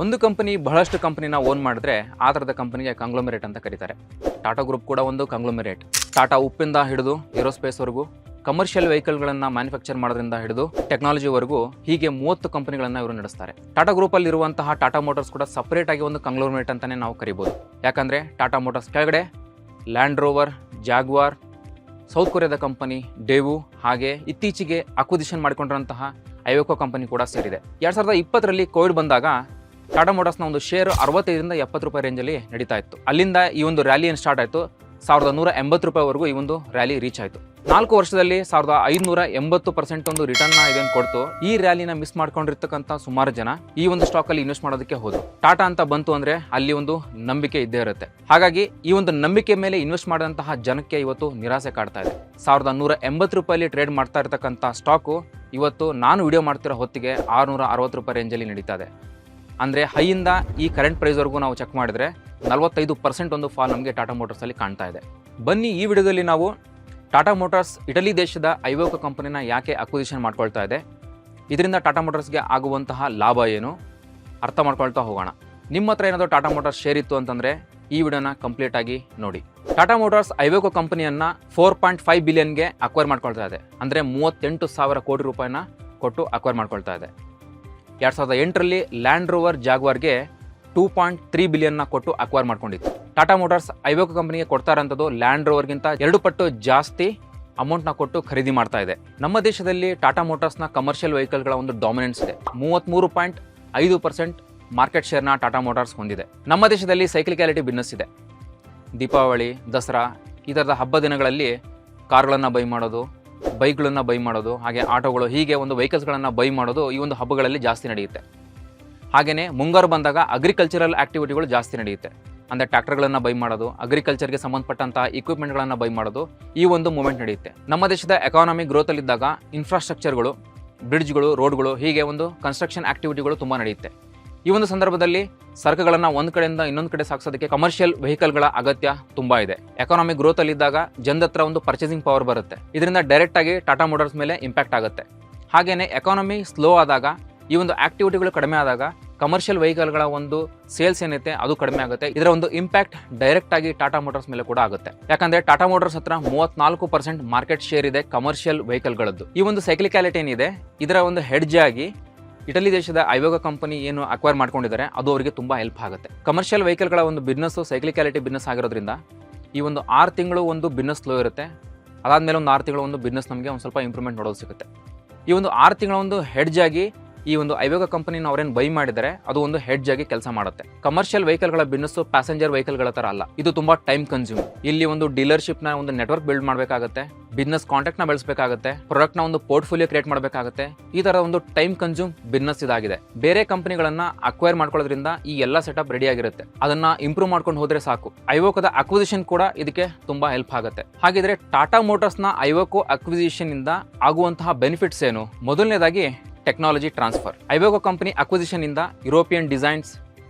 ಒಂದು ಕಂಪನಿ ಬಹಳಷ್ಟು ಕಂಪನಿನ ಓನ್ ಮಾಡಿದ್ರೆ ಆ ಥರದ ಕಂಪನಿಗೆ ಕಂಗ್ಲೊಮೆರೇಟ್ ಅಂತ ಕರೀತಾರೆ. ಟಾಟಾ ಗ್ರೂಪ್ ಕೂಡ ಒಂದು ಕಂಗ್ಲೊಮೆರೇಟ್. ಟಾಟಾ ಉಪ್ಪಿಂದ ಹಿಡಿದು ಏರೋಸ್ಪೇಸ್ವರೆಗೂ, ಕಮರ್ಷಿಯಲ್ ವೆಹಿಕಲ್ಗಳನ್ನು ಮ್ಯಾನುಫ್ಯಾಕ್ಚರ್ ಮಾಡೋದ್ರಿಂದ ಹಿಡಿದು ಟೆಕ್ನಾಲಜಿವರೆಗೂ ಹೀಗೆ 30 ಕಂಪನಿಗಳನ್ನು ಇವರು ನಡೆಸ್ತಾರೆ. ಟಾಟಾ ಗ್ರೂಪಲ್ಲಿ ಇರುವಂತಹ ಟಾಟಾ ಮೋಟಾರ್ಸ್ ಕೂಡ ಸಪರೇಟ್ ಆಗಿ ಒಂದು ಕಂಗ್ಲೊಮೆರೇಟ್ ಅಂತಲೇ ನಾವು ಕರಿಬೋದು. ಯಾಕಂದರೆ ಟಾಟಾ ಮೋಟಾರ್ಸ್ ಕೆಳಗಡೆ ಲ್ಯಾಂಡ್ ರೋವರ್, ಜಾಗ್ವಾರ್, ಸೌತ್ ಕೊರಿಯಾದ ಕಂಪನಿ ಡೇವು, ಹಾಗೆ ಇತ್ತೀಚೆಗೆ ಅಕ್ವಿಸಿಷನ್ ಮಾಡಿಕೊಂಡಿರುವಂತಹ ಐವೆಕೋ ಕಂಪನಿ ಕೂಡ ಸೇರಿದೆ. 2020ರಲ್ಲಿ ಕೋವಿಡ್ ಬಂದಾಗ ಟಾಟಾ ಮೋಟಾರ್ಸ್ನ ಒಂದು ಶೇರ್ 65ರಿಂದ 70 ರೂಪಾಯಿ ರೇಂಜಲ್ಲಿ ನಡೀತಾ ಇತ್ತು. ಅಲ್ಲಿಂದ ಈ ಒಂದು ರ್ಯಾಲಿ ಏನು ಸ್ಟಾರ್ಟ್ ಆಯಿತು, 1180 ರೂಪಾಯಿವರೆಗೂ ಈ ಒಂದು ರ್ಯಾಲಿ ರೀಚ್ ಆಯಿತು. 4 ವರ್ಷದಲ್ಲಿ 1580% ಒಂದು ರಿಟರ್ನ್ ಇದನ್ನು ಕೊಡ್ತು. ಈ ರ್ಯಾಲಿನ ಮಿಸ್ ಮಾಡ್ಕೊಂಡಿರ್ತಕ್ಕಂಥ ಸುಮಾರು ಜನ ಈ ಒಂದು ಸ್ಟಾಕಲ್ಲಿ ಇನ್ವೆಸ್ಟ್ ಮಾಡೋದಕ್ಕೆ ಹೋದ್ರು. ಟಾಟಾ ಅಂತ ಬಂತು ಅಂದರೆ ಅಲ್ಲಿ ಒಂದು ನಂಬಿಕೆ ಇದ್ದೇ ಇರುತ್ತೆ. ಹಾಗಾಗಿ ಈ ಒಂದು ನಂಬಿಕೆ ಮೇಲೆ ಇನ್ವೆಸ್ಟ್ ಮಾಡಿದಂತಹ ಜನಕ್ಕೆ ಇವತ್ತು ನಿರಾಸೆ ಕಾಡ್ತಾ ಇದೆ. 1180 ರೂಪಾಯಲ್ಲಿ ಟ್ರೇಡ್ ಮಾಡ್ತಾ ಇರ್ತಕ್ಕಂಥ ಸ್ಟಾಕು ಇವತ್ತು ನಾನು ವಿಡಿಯೋ ಮಾಡ್ತಿರೋ ಹೊತ್ತಿಗೆ 660 ರೂಪಾಯಿ ರೇಂಜಲ್ಲಿ ನಡೀತಾ ಇದೆ. ಅಂದರೆ ಹೈಯಿಂದ ಈ ಕರೆಂಟ್ ಪ್ರೈಸ್ವರೆಗೂ ನಾವು ಚೆಕ್ ಮಾಡಿದ್ರೆ 45% ಒಂದು ಫಾಲ್ ನಮಗೆ ಟಾಟಾ ಮೋಟಾರ್ಸಲ್ಲಿ ಕಾಣ್ತಾ ಇದೆ. ಬನ್ನಿ ಈ ವಿಡಿಯೋದಲ್ಲಿ ನಾವು ಟಾಟಾ ಮೋಟಾರ್ಸ್ ಇಟಲಿ ದೇಶದ ಐವೆಕೋ ಕಂಪನಿನ ಯಾಕೆ ಅಕ್ವಿಸಿಷನ್ ಮಾಡ್ಕೊಳ್ತಾ ಇದೆ, ಇದರಿಂದ ಟಾಟಾ ಮೋಟಾರ್ಸ್ಗೆ ಆಗುವಂತಹ ಲಾಭ ಏನು ಅರ್ಥ ಮಾಡ್ಕೊಳ್ತಾ ಹೋಗೋಣ. ನಿಮ್ಮ ಹತ್ರ ಏನಾದರೂ ಟಾಟಾ ಮೋಟಾರ್ಸ್ ಶೇರ್ ಇತ್ತು ಅಂತಂದರೆ ಈ ವಿಡಿಯೋನ ಕಂಪ್ಲೀಟ್ ಆಗಿ ನೋಡಿ. ಟಾಟಾ ಮೋಟಾರ್ಸ್ ಐವೆಕೋ ಕಂಪನಿಯನ್ನು 4.5 ಬಿಲಿಯನ್ಗೆ ಅಕ್ವೈರ್ ಮಾಡ್ಕೊಳ್ತಾ ಇದೆ. ಅಂದರೆ 38,000 ಕೋಟಿ ರೂಪಾಯಿನ ಕೊಟ್ಟು ಅಕ್ವೈರ್ ಮಾಡ್ಕೊಳ್ತಾ ಇದೆ. 2008ರಲ್ಲಿ ಲ್ಯಾಂಡ್ ರೋವರ್ ಜಾಗ್ವಾರ್ಗೆ 2.3 ಬಿಲಿಯನ್ನ ಕೊಟ್ಟು ಅಕ್ವೈರ್ ಮಾಡ್ಕೊಂಡಿತ್ತು. ಟಾಟಾ ಮೋಟಾರ್ಸ್ ಐವೆಕೋ ಕಂಪನಿಗೆ ಕೊಡ್ತಾ ಇರೋಂಥದ್ದು ಲ್ಯಾಂಡ್ ರೋವರ್ಗಿಂತ 2 ಪಟ್ಟು ಜಾಸ್ತಿ ಅಮೌಂಟ್ನ ಕೊಟ್ಟು ಖರೀದಿ ಮಾಡ್ತಾ ಇದೆ. ನಮ್ಮ ದೇಶದಲ್ಲಿ ಟಾಟಾ ಮೋಟಾರ್ಸ್ನ ಕಮರ್ಷಿಯಲ್ ವೆಹಿಕಲ್ಗಳ ಒಂದು ಡಾಮಿನೆನ್ಸ್ ಇದೆ. 33.5% ಮಾರ್ಕೆಟ್ ಶೇರ್ನ ಟಾಟಾ ಮೋಟಾರ್ಸ್ ಹೊಂದಿದೆ. ನಮ್ಮ ದೇಶದಲ್ಲಿ ಸೈಕ್ಲಿಕ್ಯಾಲಿಟಿ ಬಿಸ್ನೆಸ್ ಇದೆ. ದೀಪಾವಳಿ, ದಸರಾ ಈ ಥರದ ಹಬ್ಬ ದಿನಗಳಲ್ಲಿ ಕಾರ್ಗಳನ್ನು ಬೈ ಮಾಡೋದು, ಬೈಕ್ಗಳನ್ನು ಬೈ ಮಾಡೋದು, ಹಾಗೆ ಆಟೋಗಳು, ಹೀಗೆ ಒಂದು ವೆಹಿಕಲ್ಸ್ಗಳನ್ನು ಬೈ ಮಾಡೋದು ಈ ಒಂದು ಹಬ್ಬಗಳಲ್ಲಿ ಜಾಸ್ತಿ ನಡೆಯುತ್ತೆ. ಹಾಗೆಯೇ ಮುಂಗಾರು ಬಂದಾಗ ಅಗ್ರಿಕಲ್ಚರಲ್ ಆಕ್ಟಿವಿಟಿಗಳು ಜಾಸ್ತಿ ನಡೆಯುತ್ತೆ. ಅಂದರೆ ಟ್ರ್ಯಾಕ್ಟರ್ಗಳನ್ನು ಬೈ ಮಾಡೋದು, ಅಗ್ರಿಕಲ್ಚರ್ಗೆ ಸಂಬಂಧಪಟ್ಟಂಥ ಇಕ್ವಿಪ್ಮೆಂಟ್ಗಳನ್ನು ಬೈ ಮಾಡೋದು, ಈ ಒಂದು ಮೂಮೆಂಟ್ ನಡೆಯುತ್ತೆ. ನಮ್ಮ ದೇಶದ ಎಕಾನಮಿ ಗ್ರೋತಲ್ಲಿದ್ದಾಗ ಇನ್ಫ್ರಾಸ್ಟ್ರಕ್ಚರ್ಗಳು, ಬ್ರಿಡ್ಜ್ಗಳು, ರೋಡ್ಗಳು, ಹೀಗೆ ಒಂದು ಕನ್ಸ್ಟ್ರಕ್ಷನ್ ಆಕ್ಟಿವಿಟಿಗಳು ತುಂಬ ನಡೆಯುತ್ತೆ. ಈ ಒಂದು ಸಂದರ್ಭದಲ್ಲಿ ಸರಕುಗಳನ್ನು ಒಂದು ಕಡೆಯಿಂದ ಇನ್ನೊಂದು ಕಡೆ ಸಾಗಿಸೋದಕ್ಕೆ ಕಮರ್ಷಿಯಲ್ ವೆಹಿಕಲ್ಗಳ ಅಗತ್ಯ ತುಂಬ ಇದೆ. ಎಕಾನಮಿ ಗ್ರೋತಲ್ಲಿದ್ದಾಗ ಜನದ ಹತ್ರ ಒಂದು ಪರ್ಚೇಸಿಂಗ್ ಪವರ್ ಬರುತ್ತೆ. ಇದರಿಂದ ಡೈರೆಕ್ಟಾಗಿ ಟಾಟಾ ಮೋಟಾರ್ಸ್ ಮೇಲೆ ಇಂಪ್ಯಾಕ್ಟ್ ಆಗುತ್ತೆ. ಹಾಗೆಯೇ ಎಕಾನಮಿ ಸ್ಲೋ ಆದಾಗ, ಈ ಒಂದು ಆಕ್ಟಿವಿಟಿಗಳು ಕಡಿಮೆ ಆದಾಗ ಕಮರ್ಷಿಯಲ್ ವೆಹಿಕಲ್ಗಳ ಒಂದು ಸೇಲ್ಸ್ ಏನಿದೆ ಅದು ಕಡಿಮೆ ಆಗುತ್ತೆ. ಇದರ ಒಂದು ಇಂಪ್ಯಾಕ್ಟ್ ಡೈರೆಕ್ಟ್ ಆಗಿ ಟಾಟಾ ಮೋಟಾರ್ಸ್ ಮೇಲೆ ಕೂಡ ಆಗುತ್ತೆ. ಯಾಕಂದ್ರೆ ಟಾಟಾ ಮೋಟಾರ್ಸ್ ಹತ್ರ 34% ಮಾರ್ಕೆಟ್ ಶೇರ್ ಇದೆ ಕಮರ್ಷಿಯಲ್ ವೆಹಿಕಲ್ಗಳದ್ದು. ಈ ಒಂದು ಸೈಕ್ಲಿಕ್ಯಾಲಿಟಿ ಏನಿದೆ ಇದರ ಒಂದು ಹೆಡ್ಜ್ ಆಗಿ ಇಟಲಿ ದೇಶದ ಐವೆಕೋ ಕಂಪನಿ ಏನು ಅಕ್ವೈರ್ ಮಾಡ್ಕೊಂಡಿದ್ದಾರೆ ಅದು ಅವರಿಗೆ ತುಂಬ ಹೆಲ್ಪ್ ಆಗುತ್ತೆ. ಕಮರ್ಷಿಯಲ್ ವೆಹಿಕಲ್ಗಳ ಒಂದು ಬಿಸ್ನೆಸ್ ಸೈಕ್ಲಿಕ್ಯಾಲಿಟಿ ಬಿಸ್ನೆಸ್ ಆಗಿರೋದ್ರಿಂದ ಈ ಒಂದು 6 ತಿಂಗಳು ಒಂದು ಬಿಸ್ನೆಸ್ ಸ್ಲೋ ಇರುತ್ತೆ. ಅದಾದಮೇಲೆ ಒಂದು 6 ತಿಂಗಳು ಒಂದು ಬಿಸ್ನೆಸ್ ನಮಗೆ ಒಂದು ಸ್ವಲ್ಪ ಇಂಪ್ರೂವ್ಮೆಂಟ್ ನೋಡೋದು ಸಿಗುತ್ತೆ. ಈ ಒಂದು 6 ತಿಂಗಳ ಒಂದು ಹೆಡ್ಜ್ ಆಗಿ ಈ ಒಂದು ಐವೆಕೋ ಕಂಪನಿನ ಅವರೇನು ಬೈ ಮಾಡಿದರೆ ಅದು ಒಂದು ಹೆಡ್ಜ್ ಆಗಿ ಕೆಲಸ ಮಾಡುತ್ತೆ. ಕಮರ್ಷಿಯಲ್ ವೆಹಿಕಲ್ಗಳ ಬಿಸ್ನೆಸ್ ಪ್ಯಾಸೆಂಜರ್ ವೆಹಿಕಲ್ಗಳ ಥರ ಅಲ್ಲ, ಇದು ತುಂಬಾ ಟೈಮ್ ಕನ್ಸ್ಯೂಮ್. ಇಲ್ಲಿ ಒಂದು ಡೀಲರ್ಶಿಪ್ನ ಒಂದು ನೆಟ್ವರ್ಕ್ ಬಿಲ್ಡ್ ಮಾಡಬೇಕಾಗುತ್ತೆ, ಬಿಸ್ನೆಸ್ ಕಾಂಟ್ಯಾಕ್ಟ್ನ ಬೆಳೆಸಬೇಕಾಗುತ್ತೆ, ಪ್ರಾಡಕ್ಟ್ನ ಒಂದು ಪೋರ್ಟ್ಫೋಲಿಯೋ ಕ್ರಿಯೇಟ್ ಮಾಡಬೇಕಾಗುತ್ತೆ. ಈ ಥರ ಒಂದು ಟೈಮ್ ಕನ್ಸ್ಯೂಮ್ ಬಿಸ್ನೆಸ್ ಇದಾಗಿದೆ. ಬೇರೆ ಕಂಪನಿಗಳನ್ನ ಅಕ್ವೈರ್ ಮಾಡ್ಕೊಳ್ಳೋದ್ರಿಂದ ಈ ಎಲ್ಲ ಸೆಟಪ್ ರೆಡಿ ಆಗಿರುತ್ತೆ. ಅದನ್ನ ಇಂಪ್ರೂವ್ ಮಾಡ್ಕೊಂಡು ಹೋದ್ರೆ ಸಾಕು. ಐವೆಕೋದ ಅಕ್ವಿಸಿಷನ್ ಕೂಡ ಇದಕ್ಕೆ ತುಂಬಾ ಹೆಲ್ಪ್ ಆಗುತ್ತೆ. ಹಾಗಿದ್ರೆ ಟಾಟಾ ಮೋಟಾರ್ಸ್ನ ಐವೆಕೋ ಅಕ್ವಿಸಿಷನ್ ಇಂದ ಆಗುವಂತಹ ಬೆನಿಫಿಟ್ಸ್ ಏನು? ಮೊದಲನೇದಾಗಿ ಟೆಕ್ನಾಲಜಿ ಟ್ರಾನ್ಸ್ಫರ್. ಐವೆಕೋ ಕಂಪನಿ ಅಕ್ವಿಸಿಷನ್ ಇಂದ ಯುರೋಪಿಯನ್ ಡಿಸೈನ್ಸ್,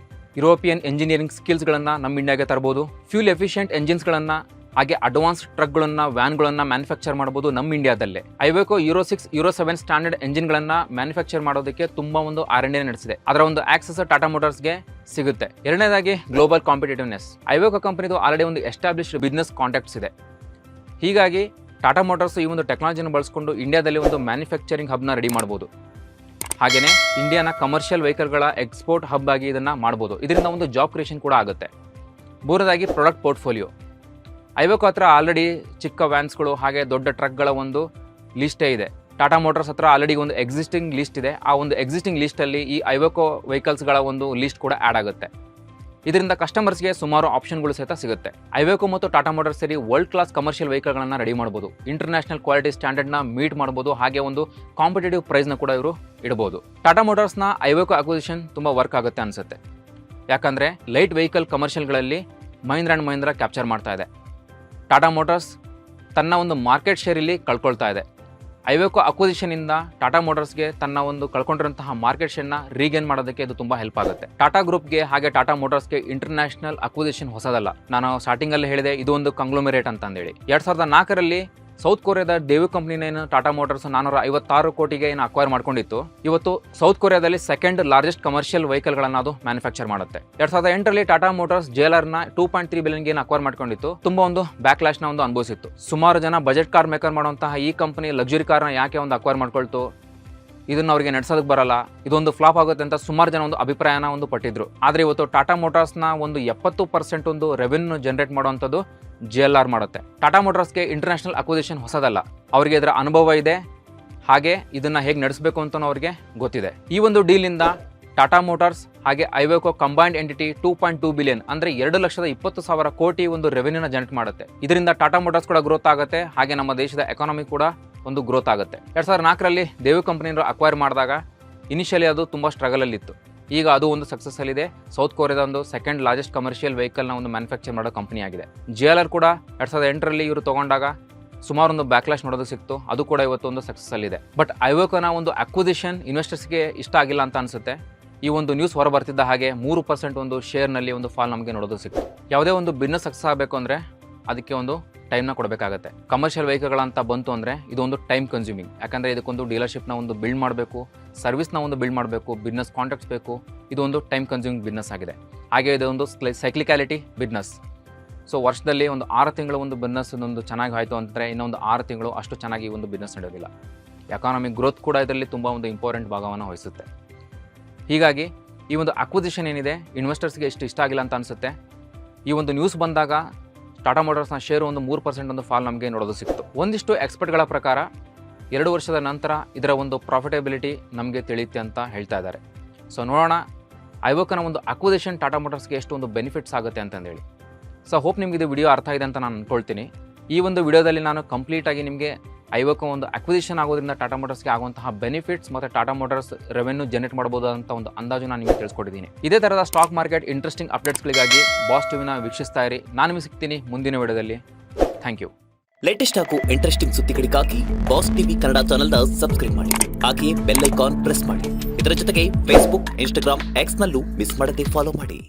ಯುರೋಪಿಯನ್ ಎಂಜಿನಿಯರಿಂಗ್ ಸ್ಕಿಲ್ಸ್ಗಳನ್ನು ನಮ್ಮ ಇಂಡಿಯಾಗೆ ತರಬಹುದು. ಫ್ಯೂಲ್ ಎಫಿಷಿಯೆಂಟ್ ಎಂಜಿನ್ಸ್ಗಳನ್ನು, ಹಾಗೆ ಅಡ್ವಾನ್ಸ್ ಟ್ರಕ್ಗಳನ್ನು, ವ್ಯಾನ್ಗಳನ್ನು ಮ್ಯಾನುಫ್ಯಾಕ್ಚರ್ ಮಾಡಬಹುದು ನಮ್ಮ ಇಂಡಿಯಾದಲ್ಲೇ. ಐವೆಕೋ ಯೂರೋ 6, ಯೂರೋ 7 ಸ್ಟ್ಯಾಂಡರ್ಡ್ ಎಂಜಿನ್ಗಳನ್ನು ಮ್ಯಾನುಫ್ಯಾಕ್ಚರ್ ಮಾಡೋದಕ್ಕೆ ತುಂಬಾ ಒಂದು R&D ನಡೆಸಿದೆ. ಅದರ ಒಂದು ಆಕ್ಸೆಸ್ ಟಾಟಾ ಮೋಟಾರ್ಸ್ಗೆ ಸಿಗುತ್ತೆ. ಎರಡನೇದಾಗಿ ಗ್ಲೋಬಲ್ ಕಾಂಪಿಟೇಟಿವ್ನೆಸ್. ಐವೆಕೋ ಕಂಪನಿದು ಆಲ್ರೆಡಿ ಒಂದು ಎಸ್ಟಾಬ್ಲಿಷ್ಡ್ ಬಿಸ್ನೆಸ್ ಕಾಂಟ್ಯಾಕ್ಟ್ಸ್ ಇದೆ. ಹೀಗಾಗಿ ಟಾಟಾ ಮೋಟಾರ್ಸ್ ಈ ಒಂದು ಟೆಕ್ನಾಲಜಿನ ಬಳಸಿಕೊಂಡು ಇಂಡಿಯಾದಲ್ಲಿ ಒಂದು ಮ್ಯಾನುಫ್ಯಾಕ್ಚರಿಂಗ್ ಹಬ್ನ ರೆಡಿ ಮಾಡ್ಬೋದು. ಹಾಗೆಯೇ ಇಂಡಿಯಾನ ಕಮರ್ಷಿಯಲ್ ವೆಹಿಕಲ್ಗಳ ಎಕ್ಸ್ಪೋರ್ಟ್ ಹಬ್ ಆಗಿ ಇದನ್ನು ಮಾಡ್ಬೋದು. ಇದರಿಂದ ಒಂದು ಜಾಬ್ ಕ್ರಿಯೇಷನ್ ಕೂಡ ಆಗುತ್ತೆ. ಮೂರನೇದಾಗಿ ಪ್ರಾಡಕ್ಟ್ ಪೋರ್ಟ್ಫೋಲಿಯೋ. ಐವೆಕೋ ಹತ್ರ ಆಲ್ರೆಡಿ ಚಿಕ್ಕ ವ್ಯಾನ್ಸ್ಗಳು ಹಾಗೆ ದೊಡ್ಡ ಟ್ರಕ್ಗಳ ಒಂದು ಲಿಸ್ಟೇ ಇದೆ. ಟಾಟಾ ಮೋಟಾರ್ಸ್ ಹತ್ರ ಆಲ್ರೆಡಿ ಒಂದು ಎಕ್ಸಿಸ್ಟಿಂಗ್ ಲಿಸ್ಟ್ ಇದೆ. ಆ ಒಂದು ಎಕ್ಸಿಸ್ಟಿಂಗ್ ಲಿಸ್ಟಲ್ಲಿ ಈ ಐವೆಕೋ ವೆಹಿಕಲ್ಸ್ಗಳ ಒಂದು ಲಿಸ್ಟ್ ಕೂಡ ಆ್ಯಡ್ ಆಗುತ್ತೆ. ಇದರಿಂದ ಕಸ್ಟಮರ್ಸ್ಗೆ ಸುಮಾರು ಆಪ್ಷನ್ಗಳು ಸಹಿತ ಸಿಗುತ್ತೆ. ಐವೆಕೋ ಮತ್ತು ಟಾಟಾ ಮೋಟಾರ್ಸ್ ಸೇರಿ ವರ್ಲ್ಡ್ ಕ್ಲಾಸ್ ಕಮರ್ಷಿಯಲ್ ವೆಹಿಕಲ್ಗಳನ್ನು ರೆಡಿ ಮಾಡ್ಬೋದು. ಇಂಟರ್ನ್ಯಾಷನಲ್ ಕ್ವಾಲಿಟಿ ಸ್ಟ್ಯಾಂಡರ್ಡ್ನ ಮೀಟ್ ಮಾಡ್ಬೋದು. ಹಾಗೆ ಒಂದು ಕಾಂಪಿಟೇಟಿವ್ ಪ್ರೈಸ್ನ ಕೂಡ ಇವರು ಇಡ್ಬೋದು. ಟಾಟಾ ಮೋಟಾರ್ಸ್ನ ಐವೆಕೋ ಅಕ್ವಿಸಿಷನ್ ತುಂಬ ವರ್ಕ್ ಆಗುತ್ತೆ ಅನಿಸುತ್ತೆ. ಯಾಕಂದರೆ ಲೈಟ್ ವೆಹಿಕಲ್ ಕಮರ್ಷಿಯಲ್ಗಳಲ್ಲಿ ಮಹೀಂದ್ರ ಆ್ಯಂಡ್ ಮಹೀಂದ್ರ ಕ್ಯಾಪ್ಚರ್ ಮಾಡ್ತಾ ಇದೆ. ಟಾಟಾ ಮೋಟಾರ್ಸ್ ತನ್ನ ಒಂದು ಮಾರ್ಕೆಟ್ ಶೇರ್ ಇಲ್ಲಿ ಕಳ್ಕೊಳ್ತಾ ಇದೆ. ಐವೆಕೋ ಅಕ್ವಿಸಿಷನಿಂದ ಟಾಟಾ ಮೋಟಾರ್ಸ್ಗೆ ತನ್ನ ಒಂದು ಕಳ್ಕೊಂಡಿರುವಂತಹ ಮಾರ್ಕೆಟ್ ಶೇರ್ನ ರೀಗೇನ್ ಮಾಡೋದಕ್ಕೆ ಇದು ತುಂಬ ಹೆಲ್ಪ್ ಆಗುತ್ತೆ. ಟಾಟಾ ಗ್ರೂಪ್ಗೆ ಹಾಗೆ ಟಾಟಾ ಮೋಟಾರ್ಸ್ಗೆ ಇಂಟರ್ನ್ಯಾಷನಲ್ ಅಕ್ವಿಸಿಷನ್ ಹೊಸದಲ್ಲ. ನಾನು ಸ್ಟಾರ್ಟಿಂಗಲ್ಲಿ ಹೇಳಿದೆ ಇದು ಒಂದು ಕಂಗ್ಲೊಮೆರೇಟ್ ಅಂತಂದೇಳಿ. 2004ರಲ್ಲಿ ಸೌತ್ ಕೊರಿಯಾದ ಡೇವಿ ಕಂಪ್ನಿನ ಏನು ಟಾಟಾ ಮೋಟಾರ್ಸ್ 456 ಕೋಟಿಗೆ ಏನು ಅಕ್ವೈರ್ ಮಾಡ್ಕೊಂಡಿತ್ತು, ಇವತ್ತು ಸೌತ್ ಕೊರಿಯಾದಲ್ಲಿ ಸೆಕೆಂಡ್ ಲಾರ್ಜೆಸ್ಟ್ ಕಮರ್ಷಿಯಲ್ ವೆಹಿಕಲ್ಗಳನ್ನು ಅದು ಮ್ಯಾನುಫ್ಯಾಕ್ಚರ್ ಮಾಡುತ್ತೆ. 2008ರಲ್ಲಿ ಟಾಟಾ ಮೋಟಾರ್ಸ್ JLRನ 2.3 ಬಿಲಿಯನ್ಗೆ ಏನು ಅಕ್ವೈರ್ ಮಾಡ್ಕೊಂಡಿತ್ತು, ತುಂಬಾ ಒಂದು ಬ್ಯಾಕ್ಲಾಶ್ನ ಒಂದು ಅನುಭವಿಸಿತ್ತು. ಸುಮಾರು ಜನ ಬಜೆಟ್ ಕಾರ್ ಮೇಕರ್ ಮಾಡುವಂತಹ ಈ ಕಂಪನಿ ಲಕ್ಸುರಿ ಕಾರ್ನ ಯಾಕೆ ಒಂದು ಅಕ್ವೈರ್ ಮಾಡ್ಕೊಳ್ತು, ಇದನ್ನ ಅವರಿಗೆ ನಡೆಸೋದಕ್ಕೆ ಬರಲ್ಲ, ಇದೊಂದು ಫ್ಲಾಪ್ ಆಗುತ್ತೆ ಅಂತ ಸುಮಾರು ಜನ ಒಂದು ಅಭಿಪ್ರಾಯನ ಒಂದು ಪಟ್ಟಿದ್ರು. ಆದರೆ ಇವತ್ತು ಟಾಟಾ ಮೋಟಾರ್ಸ್ನ ಒಂದು 70% ಒಂದು ರೆವೆನ್ಯೂ ಜನರೇಟ್ ಮಾಡುವಂಥದ್ದು JLR ಮಾಡುತ್ತೆ. ಟಾಟಾ ಮೋಟಾರ್ಸ್ಗೆ ಇಂಟರ್ನ್ಯಾಷನಲ್ ಅಕ್ವಿಸಿಷನ್ ಹೊಸದಲ್ಲ, ಅವರಿಗೆ ಇದರ ಅನುಭವ ಇದೆ, ಹಾಗೆ ಇದನ್ನ ಹೇಗೆ ನಡೆಸಬೇಕು ಅಂತ ಅವರಿಗೆ ಗೊತ್ತಿದೆ. ಈ ಒಂದು ಡೀಲಿಂದ ಟಾಟಾ ಮೋಟಾರ್ಸ್ ಹಾಗೆ ಐವೆಕೋ ಕಂಬೈನ್ಡ್ ಎಂಟಿಟಿ 2.2 ಬಿಲಿಯನ್ ಅಂದರೆ 2,20,000 ಕೋಟಿ ಒಂದು ರೆವೆನ್ಯೂನ ಜನರೇಟ್ ಮಾಡುತ್ತೆ. ಇದರಿಂದ ಟಾಟಾ ಮೋಟಾರ್ಸ್ ಕೂಡ ಗ್ರೋತ್ ಆಗುತ್ತೆ, ಹಾಗೆ ನಮ್ಮ ದೇಶದ ಎಕಾನಮಿ ಕೂಡ ಒಂದು ಗ್ರೋತ್ ಆಗುತ್ತೆ. 2004ರಲ್ಲಿ ದೇವಿ ಕಂಪನಿಯನ್ನು ಅಕ್ವೈರ್ ಮಾಡಿದಾಗ ಇನಿಷಿಯಲಿ ಅದು ತುಂಬ ಸ್ಟ್ರಗಲಲ್ಲಿ ಇತ್ತು. ಈಗ ಅದು ಒಂದು ಸಕ್ಸಸ್ ಅಲ್ಲಿದೆ. ಸೌತ್ ಕೊರಿಯಾದ ಒಂದು ಸೆಕೆಂಡ್ ಲಾರ್ಜೆಸ್ಟ್ ಕಮರ್ಷಿಯಲ್ ವೆಹಿಕಲ್ನ ಒಂದು ಮ್ಯಾನುಫ್ಯಾಕ್ಚರ್ ಮಾಡೋ ಕಂಪನಿ ಆಗಿದೆ. JLR ಕೂಡ 2008ರಲ್ಲಿ ಇವರು ತಗೊಂಡಾಗ ಸುಮಾರು ಒಂದು ಬ್ಯಾಕ್ಲಾಶ್ ನೋಡೋದು ಸಿಕ್ತು, ಅದು ಕೂಡ ಇವತ್ತು ಒಂದು ಸಕ್ಸಸ್ ಅಲ್ಲಿದೆ. ಬಟ್ ಐವೆಕೋನ ಒಂದು ಅಕ್ವಿಸಿಷನ್ ಇನ್ವೆಸ್ಟರ್ಸ್ಗೆ ಇಷ್ಟ ಆಗಿಲ್ಲ ಅಂತ ಅನಿಸುತ್ತೆ. ಈ ಒಂದು ನ್ಯೂಸ್ ಹೊರ ಬರ್ತಿದ್ದ ಹಾಗೆ 3% ಒಂದು ಶೇರ್ನಲ್ಲಿ ಒಂದು ಫಾಲ್ ನಮಗೆ ನೋಡೋದು ಸಿಕ್ತು. ಯಾವುದೇ ಒಂದು ಬಿಸ್ನೆಸ್ ಸಕ್ಸಸ್ ಆಗಬೇಕು ಅಂದರೆ ಅದಕ್ಕೆ ಒಂದು ಟೈಮ್ನ ಕೊಡಬೇಕಾಗತ್ತೆ. ಕಮರ್ಷಿಯಲ್ ವೆಹಿಕಲ್ಗಳಂತ ಬಂತು ಅಂದರೆ ಇದು ಒಂದು ಟೈಮ್ ಕನ್ಸ್ಯೂಮಿಂಗ್, ಯಾಕಂದರೆ ಇದಕ್ಕೊಂದು ಡೀಲರ್ಶಿಪ್ನ ಒಂದು ಬಿಲ್ಡ್ ಮಾಡಬೇಕು, ಸರ್ವಿಸ್ನ ಒಂದು ಬಿಲ್ಡ್ ಮಾಡಬೇಕು, ಬಿಸ್ನೆಸ್ ಕಾಂಟ್ಯಾಕ್ಟ್ಸ್ ಬೇಕು. ಇದು ಒಂದು ಟೈಮ್ ಕನ್ಸ್ಯೂಮಿಂಗ್ ಬಿಸ್ನೆಸ್ ಆಗಿದೆ. ಹಾಗೆ ಇದು ಒಂದು ಸೈಕ್ಲಿಕ್ಯಾಲಿಟಿ ಬಿಸ್ನೆಸ್. ಸೊ ವರ್ಷದಲ್ಲಿ ಒಂದು 6 ತಿಂಗಳು ಒಂದು ಬಿಸ್ನೆಸ್ ಒಂದು ಚೆನ್ನಾಗಿ ಆಯಿತು ಅಂತಂದರೆ ಇನ್ನೊಂದು 6 ತಿಂಗಳು ಅಷ್ಟು ಚೆನ್ನಾಗಿ ಒಂದು ಬಿಸ್ನೆಸ್ ನಡೆಯೋದಿಲ್ಲ. ಎಕಾನಮಿಕ್ ಗ್ರೋತ್ ಕೂಡ ಇದರಲ್ಲಿ ತುಂಬ ಒಂದು ಇಂಪಾರ್ಟೆಂಟ್ ಭಾಗವನ್ನು ವಹಿಸುತ್ತೆ. ಹೀಗಾಗಿ ಈ ಒಂದು ಅಕ್ವಿಸಿಷನ್ ಏನಿದೆ ಇನ್ವೆಸ್ಟರ್ಸ್ಗೆ ಇಷ್ಟ ಆಗಿಲ್ಲ ಅಂತ ಅನಿಸುತ್ತೆ. ಈ ಒಂದು ನ್ಯೂಸ್ ಬಂದಾಗ ಟಾಟಾ ಮೋಟಾರ್ಸ್ನ ಶೇರು ಒಂದು 3% ಒಂದು ಫಾಲ್ ನಮಗೆ ನೋಡೋದು ಸಿಕ್ತು. ಒಂದಿಷ್ಟು ಎಕ್ಸ್ಪರ್ಟ್ಗಳ ಪ್ರಕಾರ 2 ವರ್ಷದ ನಂತರ ಇದರ ಒಂದು ಪ್ರಾಫಿಟಬಿಲಿಟಿ ನಮಗೆ ತಿಳಿಯುತ್ತೆ ಅಂತ ಹೇಳ್ತಾ ಇದ್ದಾರೆ. ಸೊ ನೋಡೋಣ ಐವೆಕೋನ ಒಂದು ಅಕ್ವಿಸಿಷನ್ ಟಾಟಾ ಮೋಟಾರ್ಸ್ಗೆ ಎಷ್ಟು ಒಂದು ಬೆನಿಫಿಟ್ಸ್ ಆಗುತ್ತೆ ಅಂತಂದೇಳಿ. ಸೊ ಹೋಪ್ ನಿಮ್ಗೆ ಇದು ವಿಡಿಯೋ ಅರ್ಥ ಇದೆ ಅಂತ ನಾನು ಅಂದ್ಕೊಳ್ತೀನಿ. ಈ ಒಂದು ವಿಡಿಯೋದಲ್ಲಿ ನಾನು ಕಂಪ್ಲೀಟಾಗಿ ನಿಮಗೆ ಐವೆಕೋ ಒಂದು ಅಕ್ವಿಸಿಷನ್ ಆಗೋದ್ರಿಂದ ಟಾಟಾ ಮೋಟಾರ್ಸ್ಗೆ ಆಗುವಂತಹ ಬೆನಿಫಿಟ್ಸ್ ಮತ್ತು ಟಾಟಾ ಮೋಟಾರ್ಸ್ ರೆವೆನ್ಯೂ ಜನರೇಟ್ ಮಾಡಬಹುದು ಅಂತ ಒಂದು ಅಂದಾಜು ನಾನು ನಿಮಗೆ ತಿಳಿಸ್ಕೊಟ್ಟಿದ್ದೀನಿ. ಇದೇ ಥರದ ಸ್ಟಾಕ್ ಮಾರ್ಕೆಟ್ ಇಂಟ್ರೆಸ್ಟಿಂಗ್ ಅಪ್ಡೇಟ್ಸ್ಗಳಿಗಾಗಿ ಬಾಸ್ ಟಿವಿನ ವೀಕ್ಷಿಸ್ತಾ ಇರಿ. ನಾನು ನಿಮಗೆ ಸಿಗ್ತೀನಿ ಮುಂದಿನ ವಿಡಿಯೋದಲ್ಲಿ. Thank you. ಲೇಟೆಸ್ಟ್ ಹಾಗೂ ಇಂಟ್ರೆಸ್ಟಿಂಗ್ ಸುದ್ದಿಗಳಿಗಾಗಿ ಬಾಸ್ ಟಿವಿ ಕನ್ನಡ ಚಾನೆಲ್ನ ಸಬ್ಸ್ಕ್ರೈಬ್ ಮಾಡಿ, ಹಾಗೆಯೇ ಬೆಲ್ ಐಕಾನ್ ಪ್ರೆಸ್ ಮಾಡಿ. ಇದರ ಜೊತೆಗೆ ಫೇಸ್ಬುಕ್, ಇನ್ಸ್ಟಾಗ್ರಾಮ್, ಎಕ್ಸ್ನಲ್ಲೂ ಮಿಸ್ ಮಾಡದೆ ಫಾಲೋ ಮಾಡಿ.